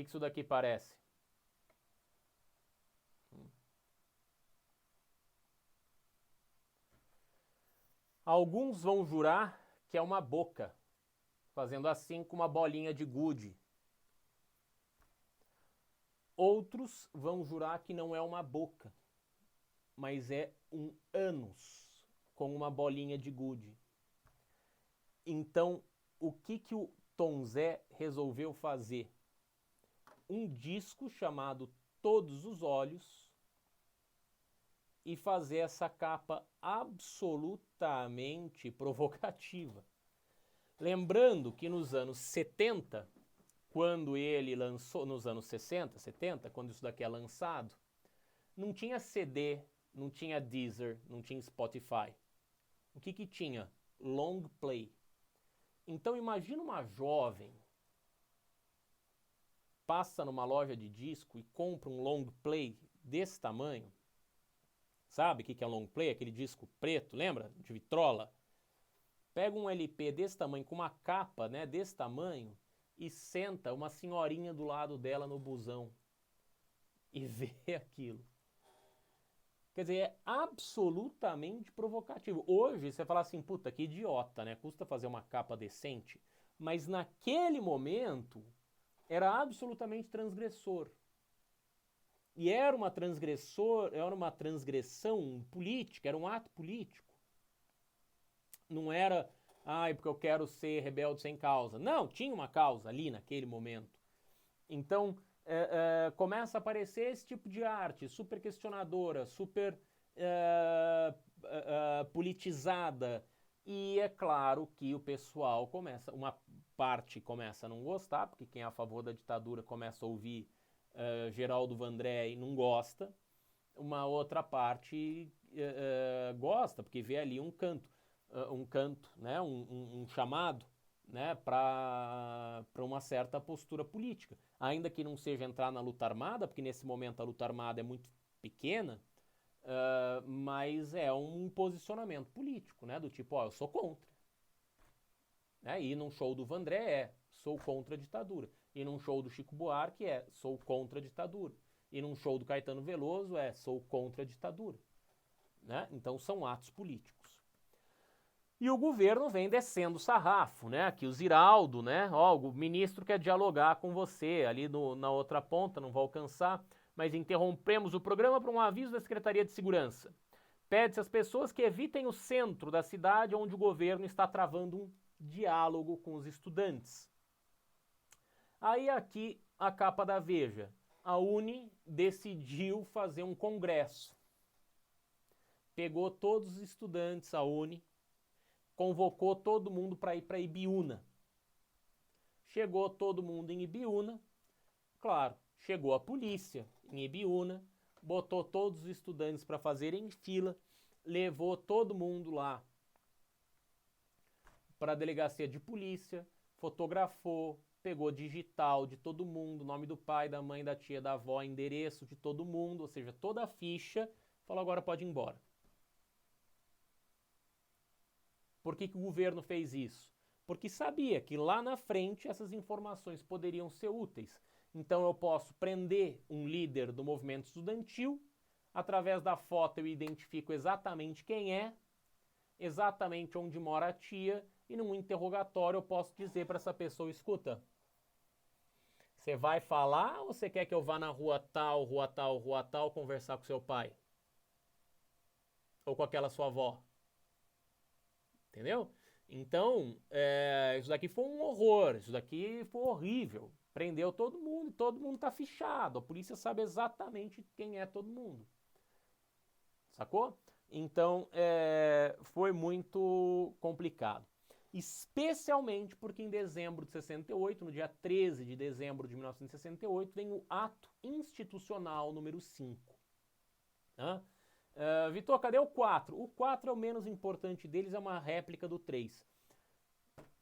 que isso daqui parece? Alguns vão jurar que é uma boca, fazendo assim com uma bolinha de gude. Outros vão jurar que não é uma boca, mas é um ânus com uma bolinha de gude. Então, o que o Tom Zé resolveu fazer? Um disco chamado Todos os Olhos e fazer essa capa absolutamente provocativa. Lembrando que nos anos 70, quando ele lançou, nos anos 60, 70, quando isso daqui é lançado, não tinha CD, não tinha Deezer, não tinha Spotify. O que tinha? Long play. Então imagina uma jovem passa numa loja de disco e compra um long play desse tamanho. Sabe o que é long play? Aquele disco preto, lembra? De vitrola. Pega um LP desse tamanho, com uma capa, né, desse tamanho, e senta uma senhorinha do lado dela no busão e vê aquilo. Quer dizer, é absolutamente provocativo. Hoje você fala assim, puta, que idiota, né? Custa fazer uma capa decente. Mas naquele momento era absolutamente transgressor. E era uma transgressão política, era um ato político. Não era, porque eu quero ser rebelde sem causa. Não, tinha uma causa ali naquele momento. Então, começa a aparecer esse tipo de arte, super questionadora, super politizada. E é claro que o pessoal uma parte começa a não gostar, porque quem é a favor da ditadura começa a ouvir Geraldo Vandré e não gosta. Uma outra parte gosta, porque vê ali um canto, né, um chamado, né, para uma certa postura política. Ainda que não seja entrar na luta armada, porque nesse momento a luta armada é muito pequena, mas é um posicionamento político, né, do tipo, eu sou contra. Né? E num show do Vandré sou contra a ditadura. E num show do Chico Buarque sou contra a ditadura. E num show do Caetano Veloso sou contra a ditadura. Né? Então são atos políticos. E o governo vem descendo o sarrafo, né? Aqui o Ziraldo, né? O ministro quer dialogar com você ali na outra ponta, não vai alcançar, mas interrompemos o programa para um aviso da Secretaria de Segurança. Pede-se às pessoas que evitem o centro da cidade onde o governo está travando um diálogo com os estudantes. Aí aqui a capa da Veja. A Uni decidiu fazer um congresso. Pegou todos os estudantes, a Uni, convocou todo mundo para ir para Ibiúna. Chegou todo mundo em Ibiúna, claro, chegou a polícia em Ibiúna, botou todos os estudantes para fazerem fila, levou todo mundo lá para a delegacia de polícia, fotografou, pegou digital de todo mundo, nome do pai, da mãe, da tia, da avó, endereço de todo mundo, ou seja, toda a ficha, falou agora pode ir embora. Por que o governo fez isso? Porque sabia que lá na frente essas informações poderiam ser úteis. Então eu posso prender um líder do movimento estudantil, através da foto eu identifico exatamente quem é, exatamente onde mora a tia, e num interrogatório eu posso dizer para essa pessoa, escuta, você vai falar ou você quer que eu vá na rua tal, rua tal, rua tal, conversar com seu pai? Ou com aquela sua avó? Entendeu? Então, isso daqui foi um horror, isso daqui foi horrível. Prendeu todo mundo tá fichado. A polícia sabe exatamente quem é todo mundo. Sacou? Então, foi muito complicado. Especialmente porque em dezembro de 68, no dia 13 de dezembro de 1968, vem o Ato Institucional número 5. Né? Vitor, cadê o 4? O 4 é o menos importante deles, é uma réplica do 3.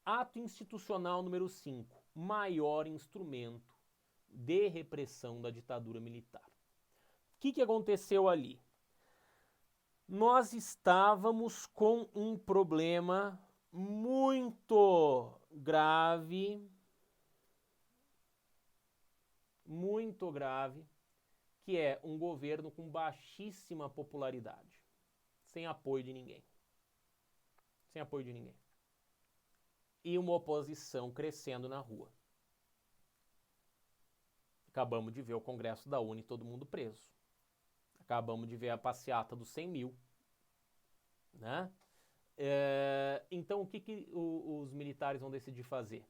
Ato Institucional número 5, maior instrumento de repressão da ditadura militar. O que aconteceu ali? Nós estávamos com um problema muito grave muito grave, que é um governo com baixíssima popularidade, sem apoio de ninguém. Sem apoio de ninguém. E uma oposição crescendo na rua. Acabamos de ver o Congresso da UNE, todo mundo preso. Acabamos de ver a passeata dos 100 mil. Né? Então, o que os militares vão decidir fazer?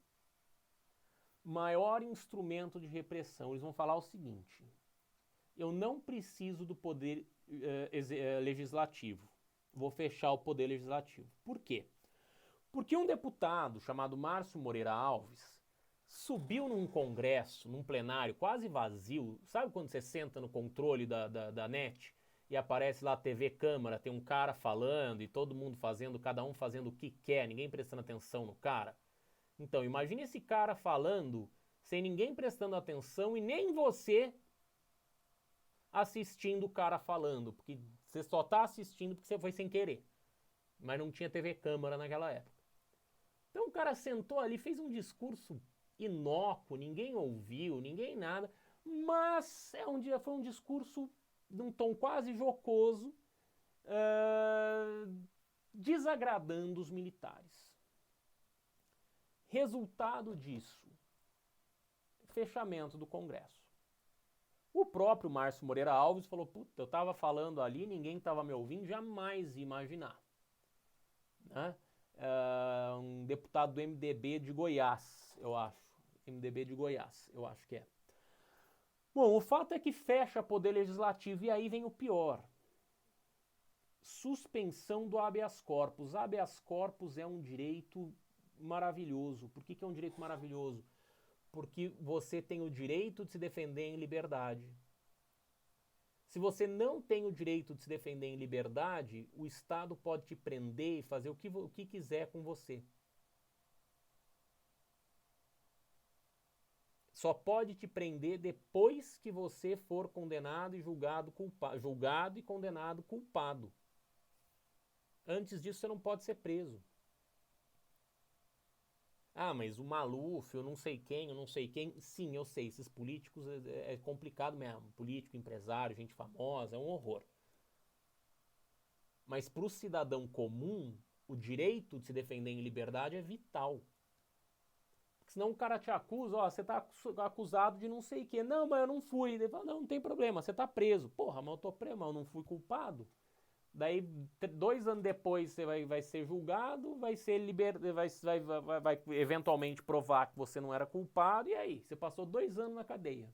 Maior instrumento de repressão. Eles vão falar o seguinte: eu não preciso do poder legislativo. Vou fechar o poder legislativo. Por quê? Porque um deputado chamado Márcio Moreira Alves subiu num congresso, num plenário quase vazio. Sabe quando você senta no controle da net e aparece lá a TV Câmara, tem um cara falando e todo mundo fazendo, cada um fazendo o que quer, ninguém prestando atenção no cara? Então, imagine esse cara falando sem ninguém prestando atenção e nem você assistindo o cara falando, porque você só tá assistindo porque você foi sem querer. Mas não tinha TV Câmara naquela época. Então o cara sentou ali, fez um discurso inócuo, ninguém ouviu, ninguém nada, mas foi um discurso de um tom quase jocoso, desagradando os militares. Resultado disso, fechamento do Congresso. O próprio Márcio Moreira Alves falou: puta, eu tava falando ali, ninguém tava me ouvindo, jamais ia imaginar. Né? Um deputado do MDB de Goiás, eu acho. MDB de Goiás, eu acho que é. Bom, o fato é que fecha poder legislativo e aí vem o pior. Suspensão do habeas corpus. Habeas corpus é um direito maravilhoso. Por que é um direito maravilhoso? Porque você tem o direito de se defender em liberdade. Se você não tem o direito de se defender em liberdade, o Estado pode te prender e fazer o que quiser com você. Só pode te prender depois que você for condenado e julgado e condenado culpado. Antes disso, você não pode ser preso. Ah, mas o Maluf, eu não sei quem. Sim, eu sei, esses políticos é complicado mesmo. Político, empresário, gente famosa, é um horror. Mas para o cidadão comum, o direito de se defender em liberdade é vital. Porque senão o cara te acusa, ó, você tá acusado de não sei o quê. Não, mas eu não fui. Ele fala, não tem problema, você tá preso. Porra, mas eu tô preso, mas eu não fui culpado. Daí, 2 anos depois, você vai ser julgado, vai ser vai eventualmente provar que você não era culpado, e aí? Você passou 2 anos na cadeia.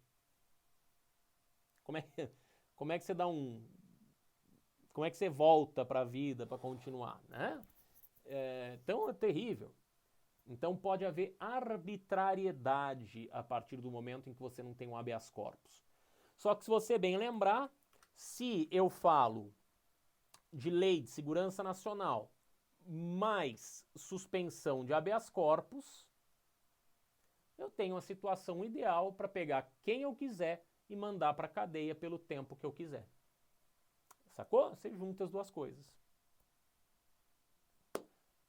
Como é que você dá como é que você volta para a vida para continuar, né? Então é terrível. Então pode haver arbitrariedade a partir do momento em que você não tem um habeas corpus. Só que se você bem lembrar, se eu falo de lei de segurança nacional mais suspensão de habeas corpus, eu tenho a situação ideal para pegar quem eu quiser e mandar para a cadeia pelo tempo que eu quiser. Sacou? Você junta as duas coisas.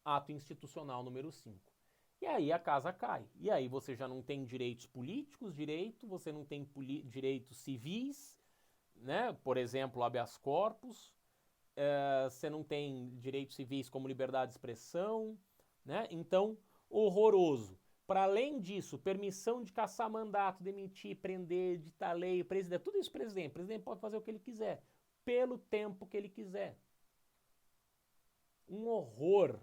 Ato institucional número 5. E aí a casa cai. E aí você já não tem direitos políticos, você não tem direitos civis, né? Por exemplo, habeas corpus. Você não tem direitos civis como liberdade de expressão, né? Então, horroroso. Para além disso, permissão de caçar mandato, demitir, prender, ditar lei, presidente, tudo isso presidente. O presidente pode fazer o que ele quiser, pelo tempo que ele quiser. Um horror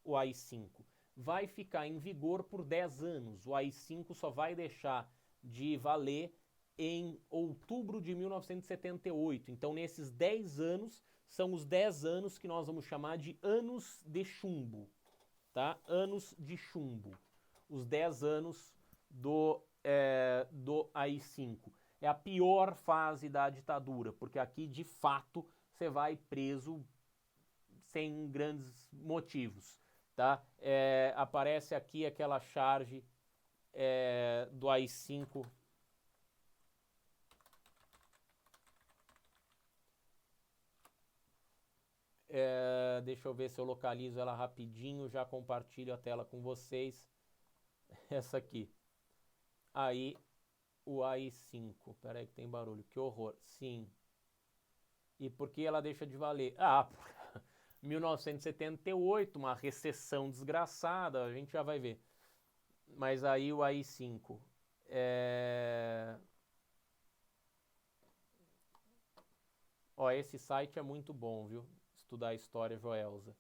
o AI-5. Vai ficar em vigor por 10 anos. O AI-5 só vai deixar de valer em outubro de 1978. Então, nesses 10 anos, são os 10 anos que nós vamos chamar de anos de chumbo. Tá? Anos de chumbo. Os 10 anos do AI-5. É a pior fase da ditadura, porque aqui, de fato, você vai preso sem grandes motivos. Tá? Aparece aqui aquela charge do AI-5. Deixa eu ver se eu localizo ela rapidinho, já compartilho a tela com vocês. Essa aqui. Aí, o AI-5. Peraí que tem barulho. Que horror. Sim. E por que ela deixa de valer? 1978, uma recessão desgraçada, a gente já vai ver. Mas aí o AI-5. Ó, esse site é muito bom, viu? Estudar História Joelza.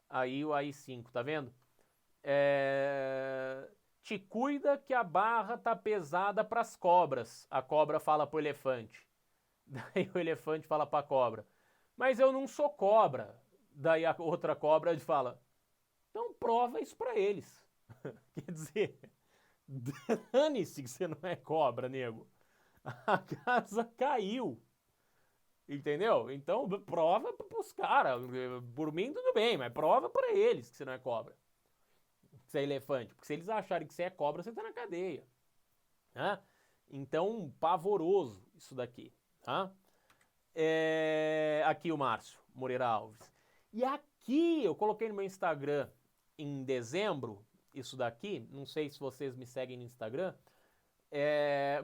Aí o AI-5, tá vendo? Te cuida que a barra tá pesada pras cobras. A cobra fala pro elefante. Daí o elefante fala pra cobra. Mas eu não sou cobra. Daí a outra cobra fala. Então prova isso pra eles. Quer dizer, dane-se que você não é cobra, nego. A casa caiu. Entendeu? Então prova pros caras. Por mim tudo bem, mas prova pra eles que você não é cobra. Que você é elefante. Porque se eles acharem que você é cobra, você tá na cadeia. Né? Então, pavoroso isso daqui. Tá? Aqui o Márcio Moreira Alves. E aqui eu coloquei no meu Instagram em dezembro, isso daqui, não sei se vocês me seguem no Instagram,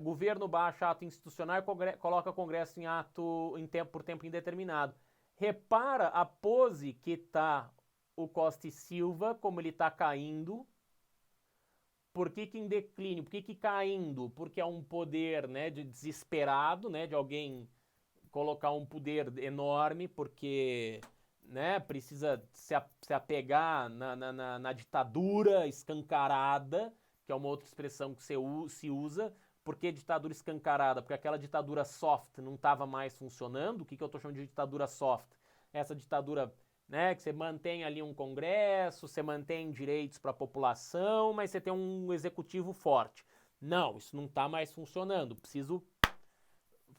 governo baixa ato institucional e coloca Congresso em ato por tempo indeterminado. Repara a pose que tá o Costa e Silva, como ele tá caindo. Por que em declínio? Por que caindo? Porque é um poder, né, de desesperado, né, de alguém colocar um poder enorme, porque, né, precisa se apegar na ditadura escancarada, que é uma outra expressão que se usa. Por que ditadura escancarada? Porque aquela ditadura soft não estava mais funcionando. O que eu estou chamando de ditadura soft? Essa ditadura, né, que você mantém ali um congresso, você mantém direitos para a população, mas você tem um executivo forte. Não, isso não está mais funcionando. Preciso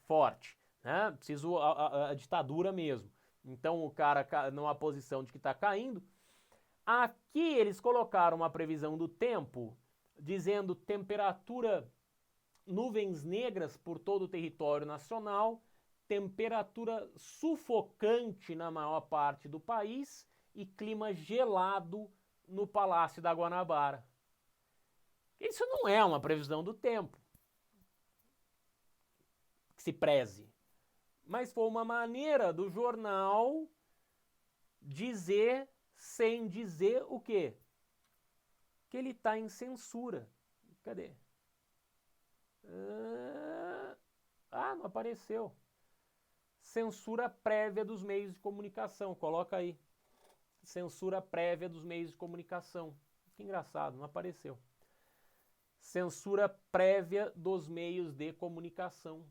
forte. Né? Preciso a ditadura mesmo. Então o cara numa posição de que está caindo. Aqui eles colocaram uma previsão do tempo dizendo temperatura, nuvens negras por todo o território nacional, temperatura sufocante na maior parte do país e clima gelado no Palácio da Guanabara. Isso não é uma previsão do tempo que se preze. Mas foi uma maneira do jornal dizer, sem dizer o quê? Que ele está em censura. Cadê? Não apareceu. Censura prévia dos meios de comunicação. Coloca aí. Censura prévia dos meios de comunicação. Que engraçado, não apareceu. Censura prévia dos meios de comunicação.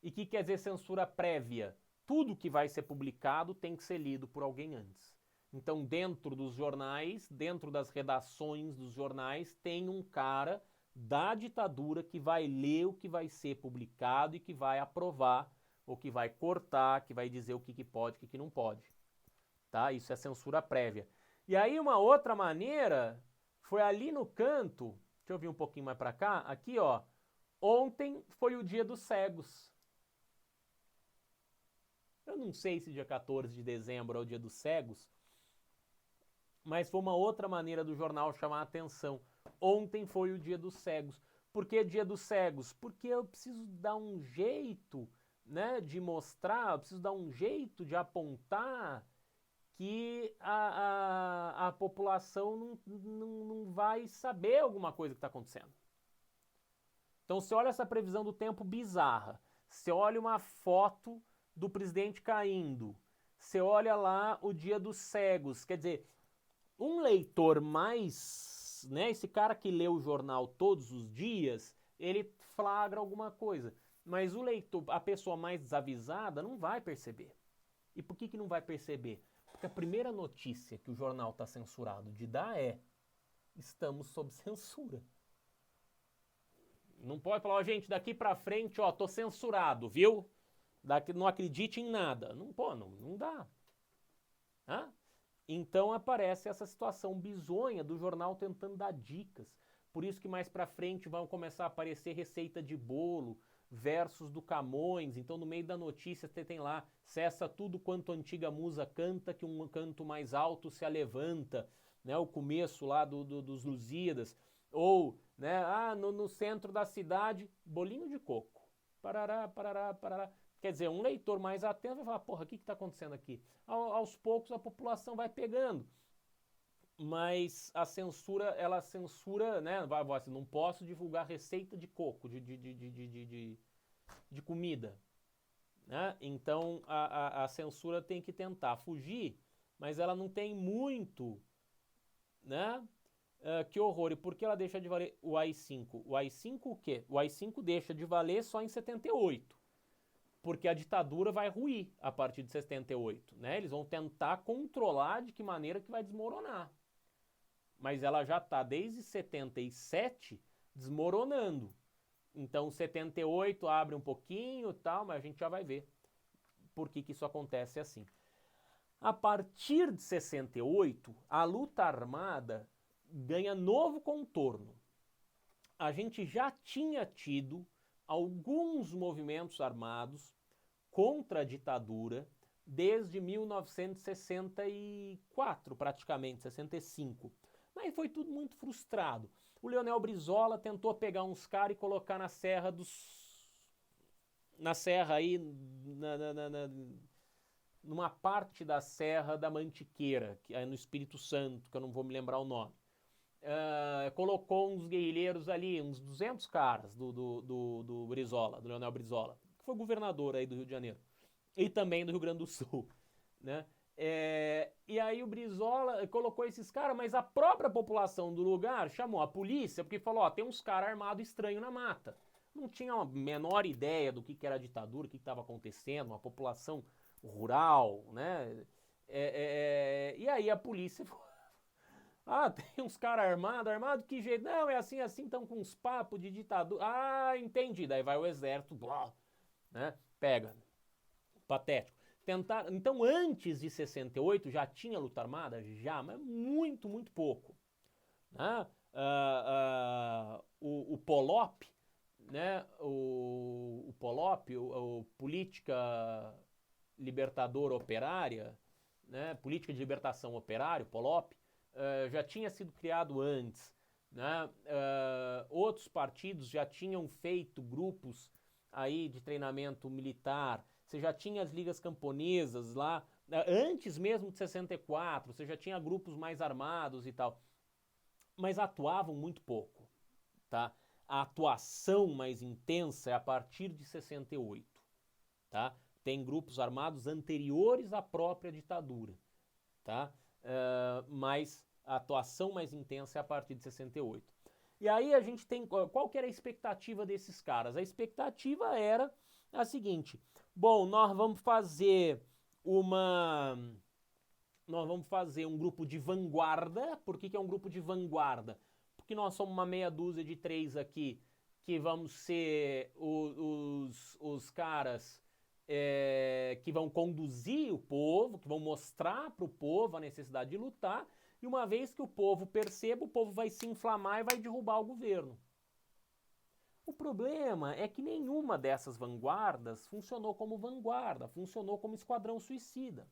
E o que quer dizer censura prévia? Tudo que vai ser publicado tem que ser lido por alguém antes. Então, dentro dos jornais, dentro das redações dos jornais, tem um cara da ditadura que vai ler o que vai ser publicado e que vai aprovar, ou que vai cortar, que vai dizer o que pode e o que não pode. Tá? Isso é censura prévia. E aí uma outra maneira foi ali no canto, deixa eu vir um pouquinho mais para cá, aqui ó, ontem foi o dia dos cegos. Eu não sei se dia 14 de dezembro é o dia dos cegos, mas foi uma outra maneira do jornal chamar a atenção. Ontem foi o dia dos cegos. Por que dia dos cegos? Porque eu preciso dar um jeito, né, de mostrar, eu preciso dar um jeito de apontar que a população não vai saber alguma coisa que está acontecendo. Então você olha essa previsão do tempo bizarra, você olha uma foto do presidente caindo, você olha lá o dia dos cegos, quer dizer, um leitor mais, né, esse cara que lê o jornal todos os dias, ele flagra alguma coisa, mas o leitor, a pessoa mais desavisada não vai perceber. E por que não vai perceber? Porque a primeira notícia que o jornal está censurado de dar é: estamos sob censura. Não pode falar, gente, daqui pra frente, ó, tô censurado, viu? Não acredite em nada. Não, não dá. Hã? Então aparece essa situação bizonha do jornal tentando dar dicas. Por isso que mais pra frente vão começar a aparecer receita de bolo, versos do Camões. Então no meio da notícia você tem lá: cessa tudo quanto a antiga musa canta, que um canto mais alto se alevanta. Né? O começo lá dos Lusíadas. Ou né? No centro da cidade, bolinho de coco. Parará, parará, parará. Quer dizer, um leitor mais atento vai falar, porra, o que está acontecendo aqui? Aos poucos a população vai pegando. Mas a censura, ela censura, né? Vai assim, não posso divulgar receita de coco, de comida. Né? Então a censura tem que tentar fugir, mas ela não tem muito, né? Que horror. E por que ela deixa de valer o AI-5? O AI-5 o quê? O AI-5 deixa de valer só em 78. Porque a ditadura vai ruir a partir de 78. Né? Eles vão tentar controlar de que maneira que vai desmoronar. Mas ela já está desde 77 desmoronando. Então 78 abre um pouquinho e tal, mas a gente já vai ver por que isso acontece assim. A partir de 68, a luta armada ganha novo contorno. A gente já tinha tido alguns movimentos armados contra a ditadura desde 1964, praticamente, 65. Mas foi tudo muito frustrado. O Leonel Brizola tentou pegar uns caras e colocar na serra aí, numa parte da Serra da Mantiqueira, que é no Espírito Santo, que eu não vou me lembrar o nome. Colocou uns guerrilheiros ali, uns 200 caras do Brizola, do Leonel Brizola, que foi governador aí do Rio de Janeiro, e também do Rio Grande do Sul, né? E aí o Brizola colocou esses caras, mas a própria população do lugar chamou a polícia, porque falou, ó, tem uns caras armados estranhos na mata. Não tinha a menor ideia do que era a ditadura, o que estava acontecendo, uma população rural, né? E aí a polícia tem uns caras armados, que jeito? Não, é assim, estão com uns papos de ditadura. Entendi. Daí vai o exército, blá, né? Pega. Patético. Então, antes de 68, já tinha luta armada? Já, mas muito, muito pouco. Né? O POLOP, né? O POLOP, o Política Libertadora Operária, né? Política de Libertação Operária, POLOP, já tinha sido criado antes. Né? Outros partidos já tinham feito grupos aí de treinamento militar. Você já tinha as ligas camponesas lá, antes mesmo de 64, você já tinha grupos mais armados e tal. Mas atuavam muito pouco. Tá? A atuação mais intensa é a partir de 68. Tá? Tem grupos armados anteriores à própria ditadura. Tá? Mas a atuação mais intensa é a partir de 68. E aí a gente tem... Qual que era a expectativa desses caras? A expectativa era a seguinte: bom, nós vamos fazer um grupo de vanguarda. Por que é um grupo de vanguarda? Porque nós somos uma meia dúzia de 3 aqui que vamos ser os caras que vão conduzir o povo, que vão mostrar para o povo a necessidade de lutar, e uma vez que o povo perceba, o povo vai se inflamar e vai derrubar o governo. O problema é que nenhuma dessas vanguardas funcionou como vanguarda, funcionou como esquadrão suicida.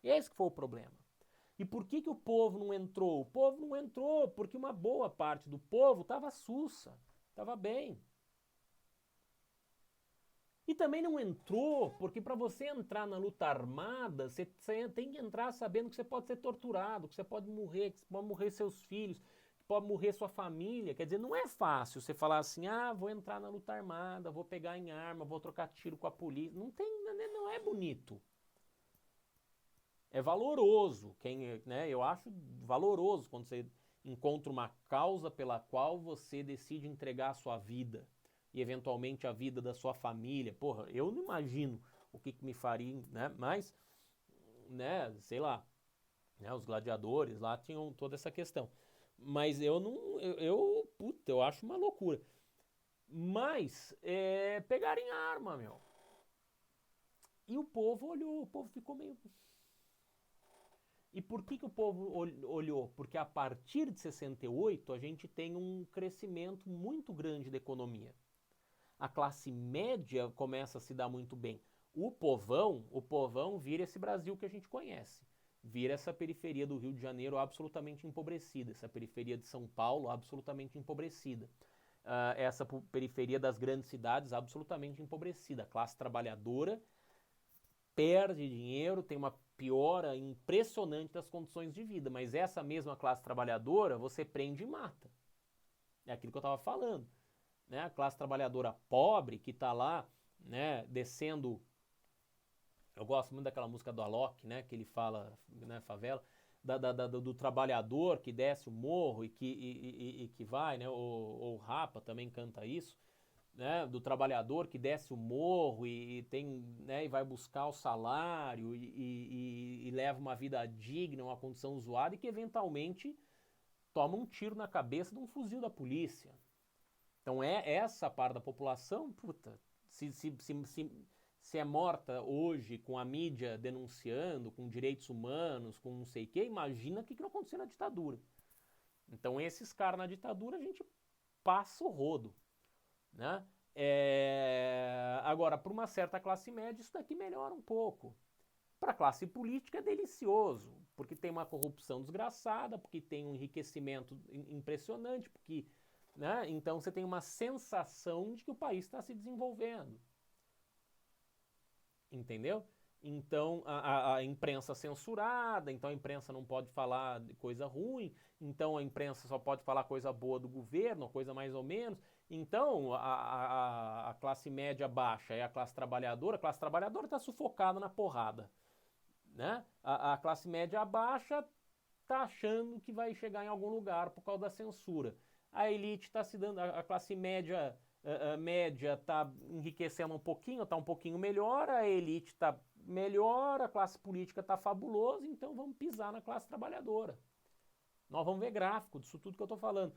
Esse que foi o problema. E por que o povo não entrou? O povo não entrou porque uma boa parte do povo estava sussa, estava bem. E também não entrou porque para você entrar na luta armada, você tem que entrar sabendo que você pode ser torturado, que você pode morrer, que pode morrer seus filhos, que pode morrer sua família. Quer dizer, não é fácil você falar assim, vou entrar na luta armada, vou pegar em arma, vou trocar tiro com a polícia. Não é bonito. É valoroso. Eu acho valoroso quando você encontra uma causa pela qual você decide entregar a sua vida e eventualmente a vida da sua família. Porra, eu não imagino o que me faria, né? Mas, né, sei lá, né, os gladiadores lá tinham toda essa questão. Mas eu não, eu acho uma loucura. Mas, pegarem a arma, meu. E o povo olhou, o povo ficou meio... E por que o povo olhou? Porque a partir de 68 a gente tem um crescimento muito grande da economia. A classe média começa a se dar muito bem. O povão vira esse Brasil que a gente conhece. vira essa periferia do Rio de Janeiro absolutamente empobrecida, essa periferia de São Paulo absolutamente empobrecida, essa periferia das grandes cidades absolutamente empobrecida. A classe trabalhadora perde dinheiro, tem uma piora impressionante das condições de vida, mas essa mesma classe trabalhadora você prende e mata. É aquilo que eu estava falando. Né? A classe trabalhadora pobre que está lá, né, descendo. Eu gosto muito daquela música do Alok, né, que ele fala, né, favela, do trabalhador que desce o morro e que vai, né, o Rapa também canta isso, né, do trabalhador que desce o morro tem, né, e vai buscar o salário e leva uma vida digna, uma condição zoada e que eventualmente toma um tiro na cabeça de um fuzil da polícia. Então essa parte da população, puta, se é morta hoje com a mídia denunciando, com direitos humanos, com não sei o quê, imagina o que não aconteceu na ditadura. Então esses caras na ditadura a gente passa o rodo. Né? Agora, para uma certa classe média, isso daqui melhora um pouco. Para a classe política é delicioso, porque tem uma corrupção desgraçada, porque tem um enriquecimento impressionante, porque, né? Então você tem uma sensação de que o país está se desenvolvendo. Entendeu? Então a imprensa censurada, então a imprensa não pode falar de coisa ruim, então a imprensa só pode falar coisa boa do governo, coisa mais ou menos. Então a classe média baixa e a classe trabalhadora está sufocada na porrada. Né? A classe média baixa está achando que vai chegar em algum lugar por causa da censura. A elite está se dando, a classe média está enriquecendo um pouquinho, está um pouquinho melhor, a elite está melhor, a classe política está fabulosa, então vamos pisar na classe trabalhadora. Nós vamos ver gráfico disso tudo que eu estou falando.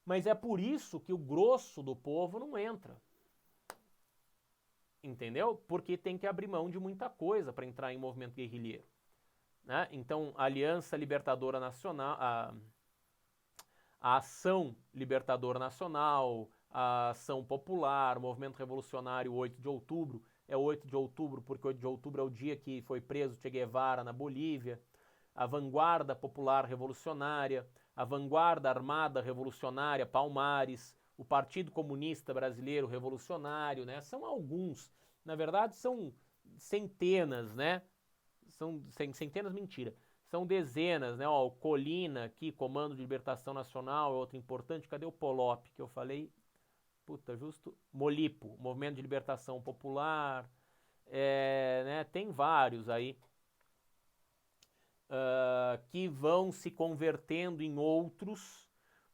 Mas é por isso que o grosso do povo não entra. Entendeu? Porque tem que abrir mão de muita coisa para entrar em movimento guerrilheiro. Né? Então, a Aliança Libertadora Nacional, a Ação Libertadora Nacional, a Ação Popular, o Movimento Revolucionário 8 de Outubro, é 8 de outubro porque 8 de outubro é o dia que foi preso Che Guevara na Bolívia, a Vanguarda Popular Revolucionária, a Vanguarda Armada Revolucionária Palmares, o Partido Comunista Brasileiro Revolucionário, né? São alguns, na verdade são centenas, né? São centenas, mentira. São dezenas, né? Ó, o Colina aqui, Comando de Libertação Nacional, é outro importante. Cadê o Polop que eu falei? Puta, justo. Molipo, Movimento de Libertação Popular. Né? Tem vários aí que vão se convertendo em outros.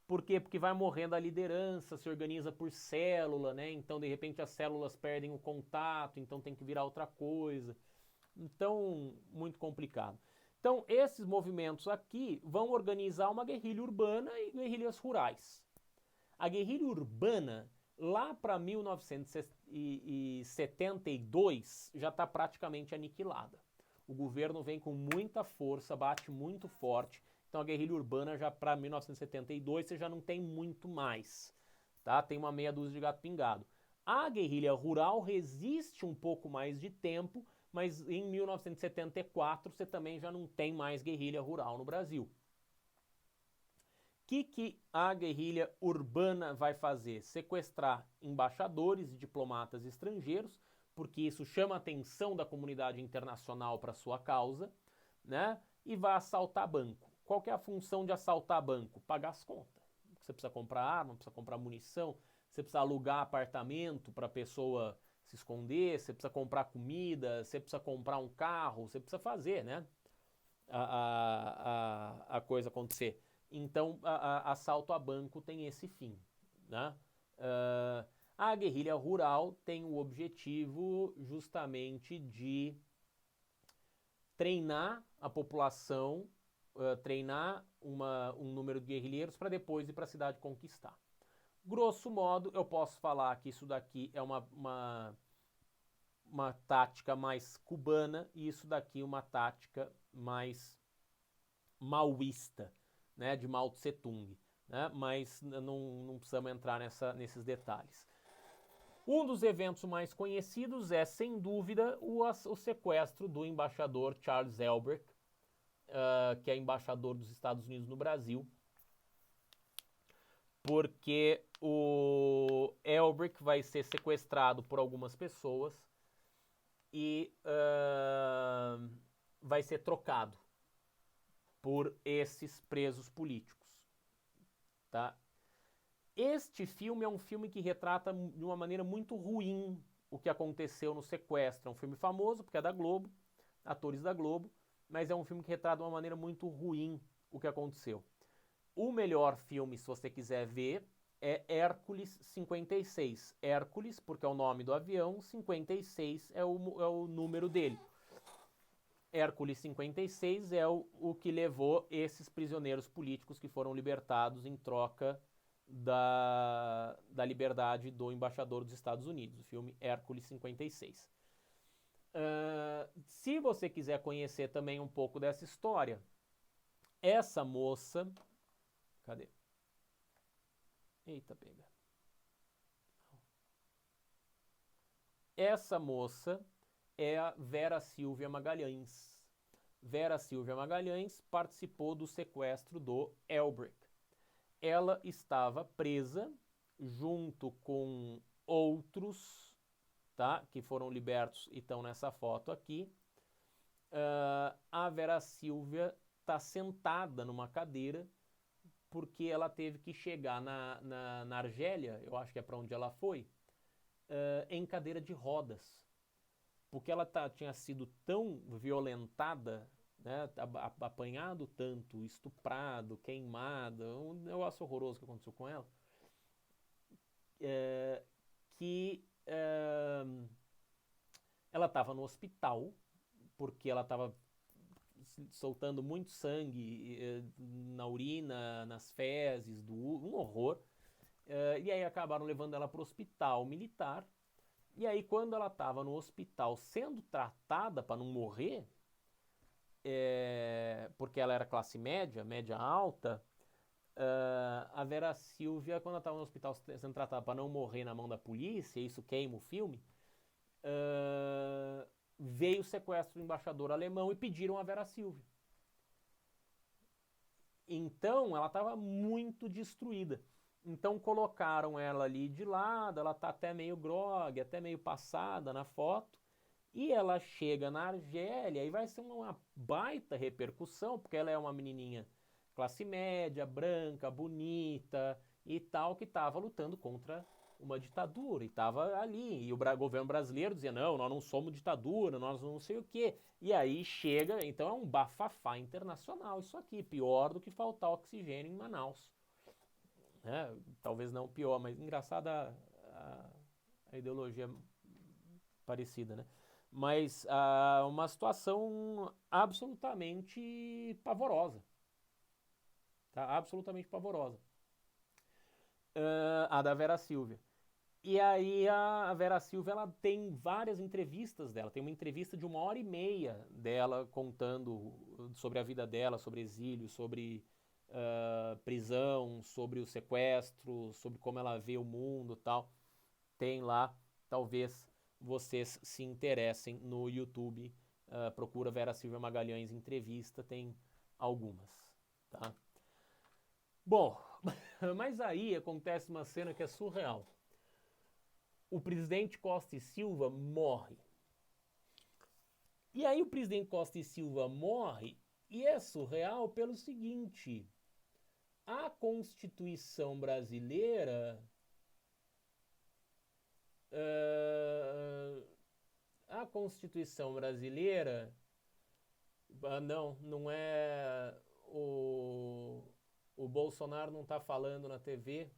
Por quê? Porque vai morrendo a liderança, se organiza por célula, né? Então, de repente, as células perdem o contato, então tem que virar outra coisa. Então, muito complicado. Então, esses movimentos aqui vão organizar uma guerrilha urbana e guerrilhas rurais. A guerrilha urbana, lá para 1972, já está praticamente aniquilada. O governo vem com muita força, bate muito forte. Então, a guerrilha urbana, já para 1972, você já não tem muito mais. Tá? Tem uma meia dúzia de gato pingado. A guerrilha rural resiste um pouco mais de tempo, mas em 1974 você também já não tem mais guerrilha rural no Brasil. O que a guerrilha urbana vai fazer? Sequestrar embaixadores e diplomatas estrangeiros, porque isso chama a atenção da comunidade internacional para sua causa, né? E vai assaltar banco. Qual que é a função de assaltar banco? Pagar as contas. Você precisa comprar arma, precisa comprar munição, você precisa alugar apartamento para a pessoa se esconder, você precisa comprar comida, você precisa comprar um carro, você precisa fazer, né? A coisa acontecer. Então, assalto a banco tem esse fim, né? A guerrilha rural tem o objetivo justamente de treinar a população, treinar um número de guerrilheiros para depois ir para a cidade conquistar. Grosso modo, eu posso falar que isso daqui é uma tática mais cubana e isso daqui uma tática mais maoísta, né, de Mao Tse Tung, né, mas não precisamos entrar nesses detalhes. Um dos eventos mais conhecidos é, sem dúvida, o sequestro do embaixador Charles Elbrecht, que é embaixador dos Estados Unidos no Brasil, porque o Elbrick vai ser sequestrado por algumas pessoas e vai ser trocado por esses presos políticos, tá? Este filme é um filme que retrata de uma maneira muito ruim o que aconteceu no sequestro. É um filme famoso porque é da Globo, atores da Globo, mas é um filme que retrata de uma maneira muito ruim o que aconteceu. O melhor filme, se você quiser ver, é Hércules 56. Hércules, porque é o nome do avião, 56 é o número dele. Hércules 56 é o que levou esses prisioneiros políticos que foram libertados em troca da liberdade do embaixador dos Estados Unidos. O filme Hércules 56. Se você quiser conhecer também um pouco dessa história, essa moça... Cadê? Eita, pega. Essa moça é a Vera Silvia Magalhães. Vera Silvia Magalhães participou do sequestro do Elbrick. Ela estava presa junto com outros, tá, que foram libertos e estão nessa foto aqui. A Vera Silvia está sentada numa cadeira porque ela teve que chegar na Argélia, eu acho que é para onde ela foi, em cadeira de rodas. Porque ela tinha sido tão violentada, né, apanhado tanto, estuprado, queimada, um negócio horroroso que aconteceu com ela, que ela estava no hospital, porque ela estava soltando muito sangue na urina, nas fezes, um horror. E aí acabaram levando ela para o hospital militar. E aí quando ela estava no hospital sendo tratada para não morrer, porque ela era classe média, média alta, a Vera Silvia, quando ela estava no hospital sendo tratada para não morrer na mão da polícia, isso queima o filme, veio o sequestro do embaixador alemão e pediram a Vera Silvia. Então ela estava muito destruída. Então colocaram ela ali de lado, ela tá até meio grogue, até meio passada na foto, e ela chega na Argélia e vai ser uma baita repercussão, porque ela é uma menininha classe média, branca, bonita e tal, que estava lutando contra uma ditadura e estava ali. E o governo brasileiro dizia, não, nós não somos ditadura, nós não sei o quê. E aí chega, então é um bafafá internacional isso aqui, pior do que faltar oxigênio em Manaus. Talvez não pior, mas engraçada a ideologia parecida, né? Mas uma situação absolutamente pavorosa. Tá? Absolutamente pavorosa. A da Vera Silvia. E aí a Vera Silvia, ela tem várias entrevistas dela. Tem uma entrevista de 1h30 dela contando sobre a vida dela, sobre exílio, sobre prisão, sobre o sequestro, sobre como ela vê o mundo e tal. Tem lá, talvez vocês se interessem no YouTube. Procura Vera Silvia Magalhães entrevista, tem algumas, tá? Bom, mas aí acontece uma cena que é surreal. O presidente Costa e Silva morre. E aí o presidente Costa e Silva morre e é surreal pelo seguinte: a Constituição brasileira, não é o Bolsonaro não está falando na TV,